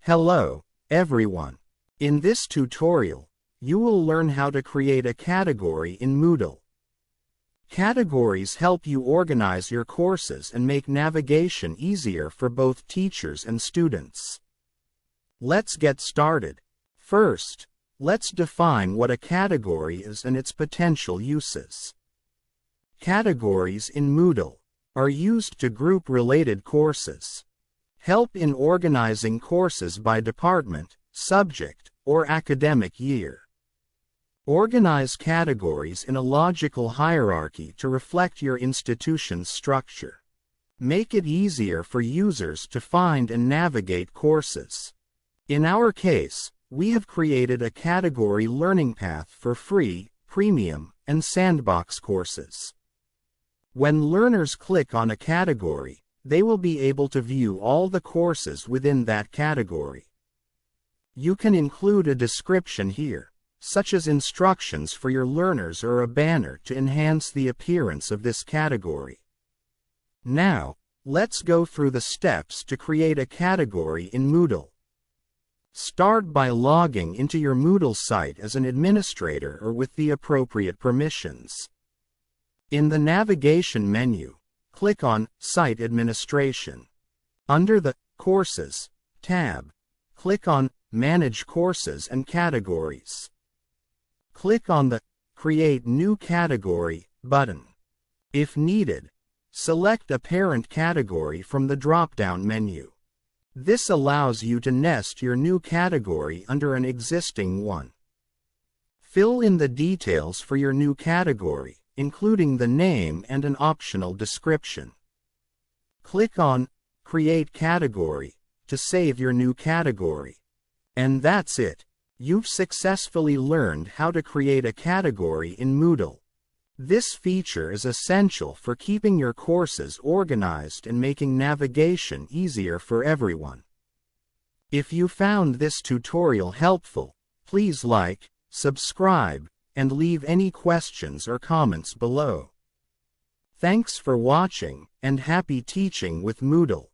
Hello, everyone. In this tutorial, you will learn how to create a category in Moodle. Categories help you organize your courses and make navigation easier for both teachers and students. Let's get started. First, let's define what a category is and its potential uses. Categories in Moodle are used to group related courses. Help in organizing courses by department, subject, or academic year. Organize categories in a logical hierarchy to reflect your institution's structure. Make it easier for users to find and navigate courses. In our case, we have created a category learning path for free, premium, and sandbox courses. When learners click on a category, they will be able to view all the courses within that category. You can include a description here, such as instructions for your learners or a banner to enhance the appearance of this category. Now, let's go through the steps to create a category in Moodle. Start by logging into your Moodle site as an administrator or with the appropriate permissions. In the navigation menu, click on Site Administration. Under the Courses tab, click on Manage Courses and Categories. Click on the Create New Category button. If needed, select a parent category from the drop-down menu. This allows you to nest your new category under an existing one. Fill in the details for your new category, including the name and an optional description. Click on Create Category to save your new category. And that's it. You've successfully learned how to create a category in Moodle. This feature is essential for keeping your courses organized and making navigation easier for everyone. If you found this tutorial helpful, please like, subscribe, and leave any questions or comments below. Thanks for watching, and happy teaching with Moodle.